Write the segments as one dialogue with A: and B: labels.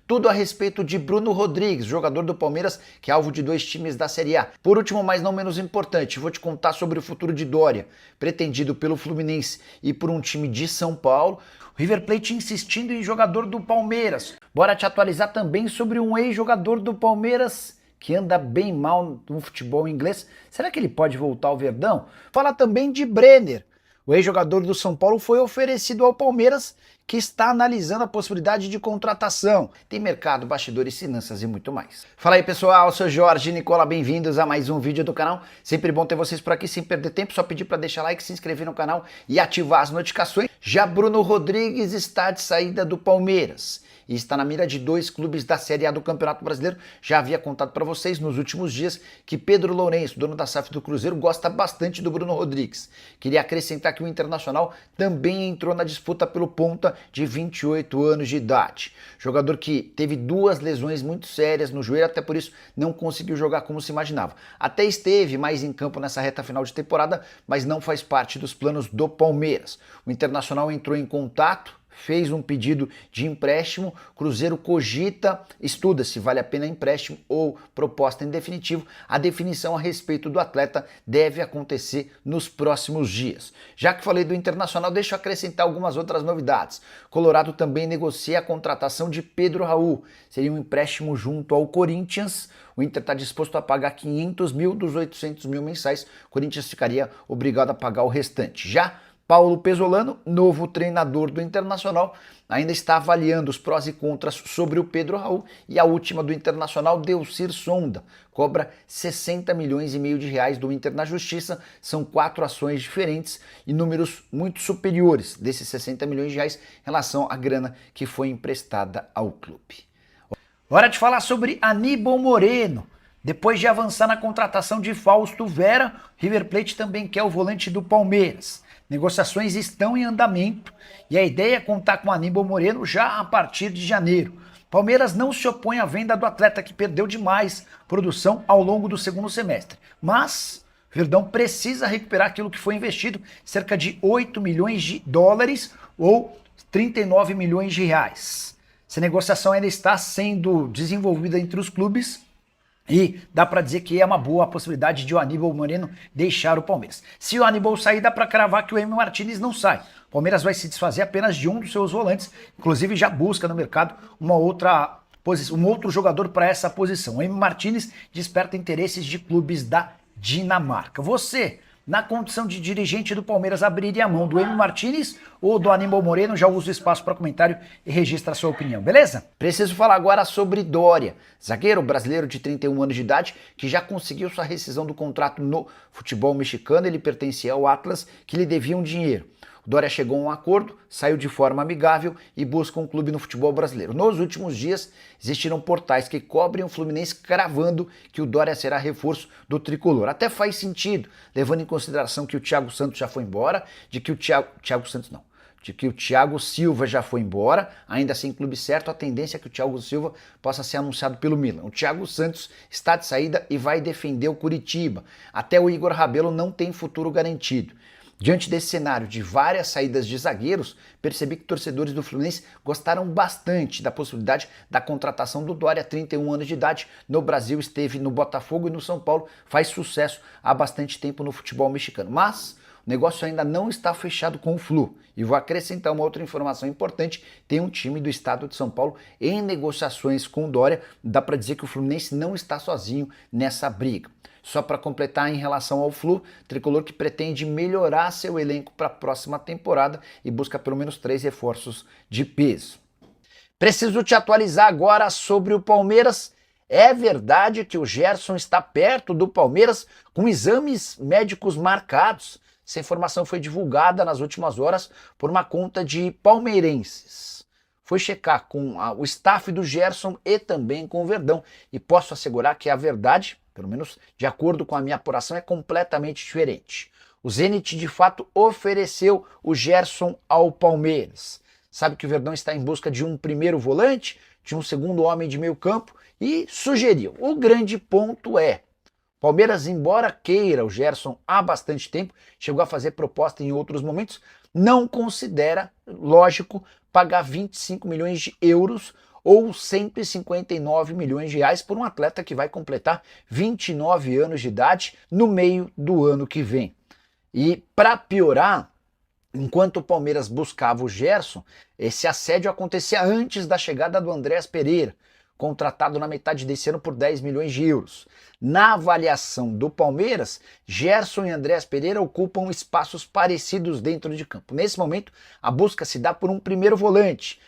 A: tudo a respeito de Bruno Rodrigues, jogador do Palmeiras que é alvo de 2 times da Série A. Por último, mas não menos importante, vou te contar sobre o futuro de Doria, pretendido pelo Fluminense e por um time de São Paulo. O River Plate insistindo em jogador do Palmeiras. Bora te atualizar também sobre um ex-jogador do Palmeiras que anda bem mal no futebol inglês. Será que ele pode voltar ao Verdão? Fala também de Brenner. O ex-jogador do São Paulo foi oferecido ao Palmeiras, que está analisando a possibilidade de contratação. Tem mercado, bastidores, finanças e muito mais. Fala aí pessoal, eu sou Jorge Nicola, bem-vindos a mais um vídeo do canal. Sempre bom ter vocês por aqui, sem perder tempo, só pedir para deixar like, se inscrever no canal e ativar as notificações. Já Bruno Rodrigues está de saída do Palmeiras e está na mira de 2 clubes da Série A do Campeonato Brasileiro. Já havia contado para vocês nos últimos dias que Pedro Lourenço, dono da SAF do Cruzeiro, gosta bastante do Bruno Rodrigues. Queria acrescentar que o Internacional também entrou na disputa pelo ponta de 28 anos de idade. Jogador que teve 2 lesões muito sérias no joelho, até por isso não conseguiu jogar como se imaginava. Até esteve mais em campo nessa reta final de temporada, mas não faz parte dos planos do Palmeiras. O Internacional entrou em contato, fez um pedido de empréstimo, Cruzeiro cogita, estuda se vale a pena empréstimo ou proposta em definitivo. A definição a respeito do atleta deve acontecer nos próximos dias. Já que falei do Internacional, deixa eu acrescentar algumas outras novidades. Colorado também negocia a contratação de Pedro Raul. Seria um empréstimo junto ao Corinthians. O Inter está disposto a pagar 500 mil dos 800 mil mensais. O Corinthians ficaria obrigado a pagar o restante. Já Paulo Pesolano, novo treinador do Internacional, ainda está avaliando os prós e contras sobre o Pedro Raul, e a última do Internacional, Delcir Sonda, cobra 60 milhões e meio de reais do Inter na Justiça. São 4 ações diferentes e números muito superiores desses 60 milhões de reais em relação à grana que foi emprestada ao clube. Hora de falar sobre Aníbal Moreno. Depois de avançar na contratação de Fausto Vera, River Plate também quer o volante do Palmeiras. Negociações estão em andamento e a ideia é contar com Aníbal Moreno já a partir de janeiro. Palmeiras não se opõe à venda do atleta, que perdeu demais produção ao longo do segundo semestre. Mas Verdão precisa recuperar aquilo que foi investido, cerca de 8 milhões de dólares ou 39 milhões de reais. Essa negociação ainda está sendo desenvolvida entre os clubes, e dá para dizer que é uma boa possibilidade de o Aníbal Moreno deixar o Palmeiras. Se o Aníbal sair, dá para cravar que o Emi Martínez não sai. O Palmeiras vai se desfazer apenas de um dos seus volantes, inclusive já busca no mercado um outro jogador para essa posição. O Emi Martínez desperta interesses de clubes da Dinamarca. Você, na condição de dirigente do Palmeiras, abriria a mão do Emi Martínez ou do Aníbal Moreno? Já usa o espaço para comentário e registra a sua opinião, beleza? Preciso falar agora sobre Doria, zagueiro brasileiro de 31 anos de idade, que já conseguiu sua rescisão do contrato no futebol mexicano. Ele pertencia ao Atlas, que lhe devia um dinheiro. O Doria chegou a um acordo, saiu de forma amigável e busca um clube no futebol brasileiro. Nos últimos dias, existiram portais que cobrem o Fluminense cravando que o Doria será reforço do tricolor. Até faz sentido, levando em consideração que o Thiago Santos já foi embora, de que o Thiago Silva já foi embora, ainda sem clube certo. A tendência é que o Thiago Silva possa ser anunciado pelo Milan. O Thiago Santos está de saída e vai defender o Curitiba. Até o Igor Rabelo não tem futuro garantido. Diante desse cenário de várias saídas de zagueiros, percebi que torcedores do Fluminense gostaram bastante da possibilidade da contratação do Doria, 31 anos de idade, no Brasil, esteve no Botafogo e no São Paulo, faz sucesso há bastante tempo no futebol mexicano. Mas o negócio ainda não está fechado com o Flu. E vou acrescentar uma outra informação importante: tem um time do estado de São Paulo em negociações com o Doria. Dá para dizer que o Fluminense não está sozinho nessa briga. Só para completar, em relação ao Flu, tricolor que pretende melhorar seu elenco para a próxima temporada e busca pelo menos 3 reforços de peso. Preciso te atualizar agora sobre o Palmeiras. É verdade que o Gerson está perto do Palmeiras com exames médicos marcados. Essa informação foi divulgada nas últimas horas por uma conta de palmeirenses. Foi checar com o staff do Gerson e também com o Verdão, e posso assegurar que a verdade, pelo menos de acordo com a minha apuração, é completamente diferente. O Zenit de fato ofereceu o Gerson ao Palmeiras. Sabe que o Verdão está em busca de um primeiro volante, de um segundo homem de meio campo, e sugeriu. O grande ponto é: Palmeiras, embora queira o Gerson há bastante tempo, chegou a fazer proposta em outros momentos, não considera lógico pagar 25 milhões de euros ou 159 milhões de reais por um atleta que vai completar 29 anos de idade no meio do ano que vem. E para piorar, enquanto o Palmeiras buscava o Gerson, esse assédio acontecia antes da chegada do Andréas Pereira, contratado na metade desse ano por 10 milhões de euros. Na avaliação do Palmeiras, Gerson e Andréas Pereira ocupam espaços parecidos dentro de campo. Nesse momento, a busca se dá por um primeiro volante,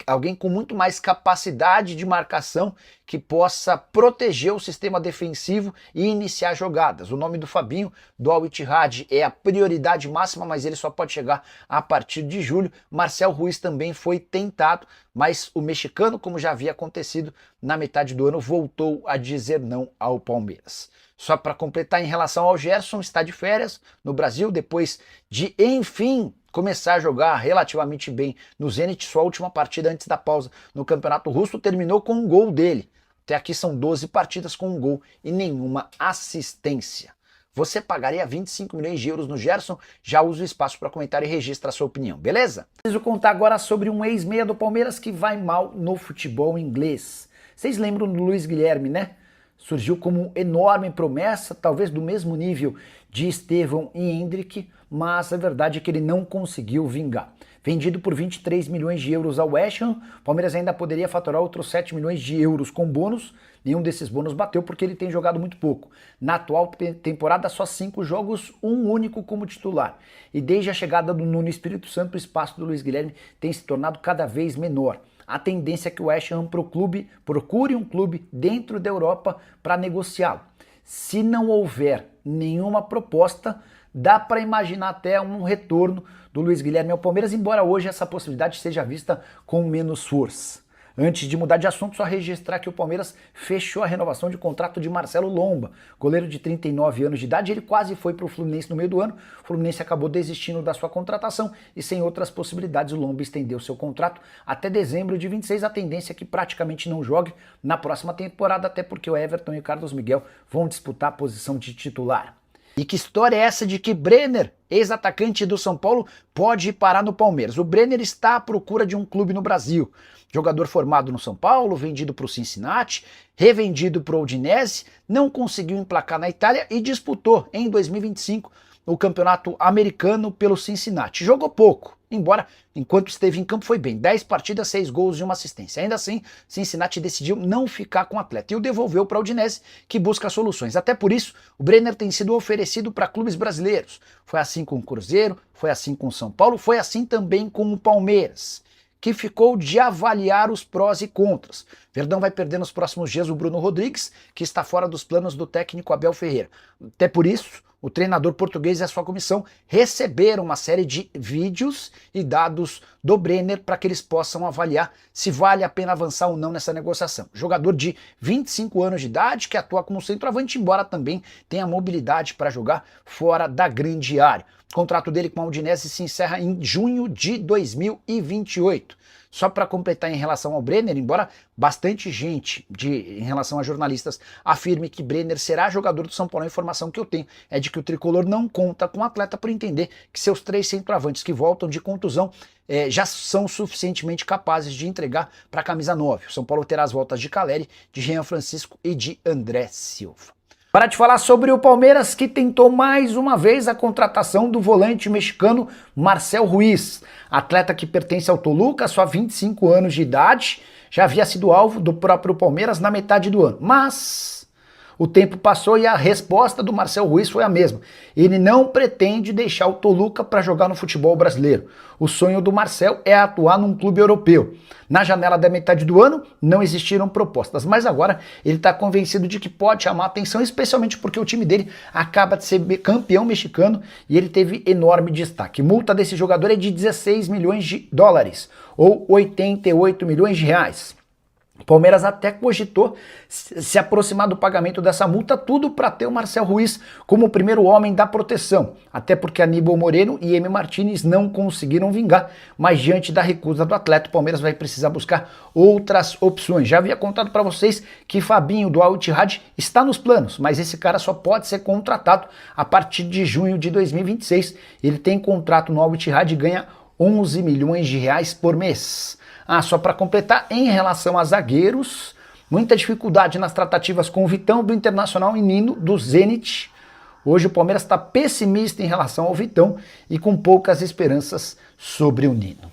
A: alguém com muito mais capacidade de marcação que possa proteger o sistema defensivo e iniciar jogadas. O nome do Fabinho, do Al Ittihad, é a prioridade máxima, mas ele só pode chegar a partir de julho. Marcel Ruiz também foi tentado, mas o mexicano, como já havia acontecido na metade do ano, voltou a dizer não ao Palmeiras. Só para completar, em relação ao Gerson, está de férias no Brasil, depois de, enfim, começar a jogar relativamente bem no Zenit. Sua última partida antes da pausa no Campeonato Russo terminou com um gol dele. Até aqui são 12 partidas com um gol e nenhuma assistência. Você pagaria 25 milhões de euros no Gerson? Já usa o espaço para comentar e registra a sua opinião, beleza? Preciso contar agora sobre um ex-meia do Palmeiras que vai mal no futebol inglês. Vocês lembram do Luiz Guilherme, né? Surgiu como enorme promessa, talvez do mesmo nível de Estevão e Hendrick, mas a verdade é que ele não conseguiu vingar. Vendido por 23 milhões de euros ao West Ham, o Palmeiras ainda poderia faturar outros 7 milhões de euros com bônus. Nenhum desses bônus bateu porque ele tem jogado muito pouco. Na atual temporada, só 5 jogos, um único como titular. E desde a chegada do Nuno Espírito Santo, o espaço do Luiz Guilherme tem se tornado cada vez menor. A tendência é que o West Ham procure um clube dentro da Europa para negociá-lo. Se não houver nenhuma proposta, dá para imaginar até um retorno do Luiz Guilherme ao Palmeiras, embora hoje essa possibilidade seja vista com menos força. Antes de mudar de assunto, só registrar que o Palmeiras fechou a renovação de contrato de Marcelo Lomba, goleiro de 39 anos de idade. Ele quase foi para o Fluminense no meio do ano. O Fluminense acabou desistindo da sua contratação e, sem outras possibilidades, o Lomba estendeu seu contrato até dezembro de 26. A tendência é que praticamente não jogue na próxima temporada, até porque o Everton e o Carlos Miguel vão disputar a posição de titular. E que história é essa de que Brenner, ex-atacante do São Paulo, pode parar no Palmeiras? O Brenner está à procura de um clube no Brasil. Jogador formado no São Paulo, vendido para o Cincinnati, revendido para o Udinese, não conseguiu emplacar na Itália e disputou em 2025 o campeonato americano pelo Cincinnati. Jogou pouco, embora enquanto esteve em campo foi bem. 10 partidas, 6 gols e uma assistência. Ainda assim, Cincinnati decidiu não ficar com o atleta e o devolveu para o Udinese, que busca soluções. Até por isso, o Brenner tem sido oferecido para clubes brasileiros. Foi assim com o Cruzeiro, foi assim com o São Paulo, foi assim também com o Palmeiras, que ficou de avaliar os prós e contras. Verdão vai perder nos próximos dias o Bruno Rodrigues, que está fora dos planos do técnico Abel Ferreira. Até por isso, o treinador português e a sua comissão receberam uma série de vídeos e dados do Brenner para que eles possam avaliar se vale a pena avançar ou não nessa negociação. Jogador de 25 anos de idade que atua como centroavante, embora também tenha mobilidade para jogar fora da grande área. O contrato dele com a Udinese se encerra em junho de 2028. Só para completar em relação ao Brenner, embora bastante gente, em relação a jornalistas, afirme que Brenner será jogador do São Paulo, a informação que eu tenho é de que o tricolor não conta com o atleta por entender que seus 3 centroavantes que voltam de contusão já são suficientemente capazes de entregar para a camisa 9. O São Paulo terá as voltas de Caleri, de Jean Francisco e de André Silva. Para te falar sobre o Palmeiras, que tentou mais uma vez a contratação do volante mexicano Marcel Ruiz, atleta que pertence ao Toluca, só 25 anos de idade, já havia sido alvo do próprio Palmeiras na metade do ano. Mas o tempo passou e a resposta do Marcel Ruiz foi a mesma. Ele não pretende deixar o Toluca para jogar no futebol brasileiro. O sonho do Marcel é atuar num clube europeu. Na janela da metade do ano não existiram propostas, mas agora ele está convencido de que pode chamar a atenção, especialmente porque o time dele acaba de ser campeão mexicano e ele teve enorme destaque. Multa desse jogador é de 16 milhões de dólares, ou 88 milhões de reais. O Palmeiras até cogitou se aproximar do pagamento dessa multa, tudo para ter o Marcel Ruiz como o primeiro homem da proteção, até porque Aníbal Moreno e Emi Martínez não conseguiram vingar, mas diante da recusa do atleta, o Palmeiras vai precisar buscar outras opções. Já havia contado para vocês que Fabinho do Al Ittihad está nos planos, mas esse cara só pode ser contratado a partir de junho de 2026. Ele tem contrato no Al Ittihad e ganha 11 milhões de reais por mês. Ah, só para completar, em relação a zagueiros, muita dificuldade nas tratativas com o Vitão do Internacional e Nino do Zenit. Hoje o Palmeiras está pessimista em relação ao Vitão e com poucas esperanças sobre o Nino.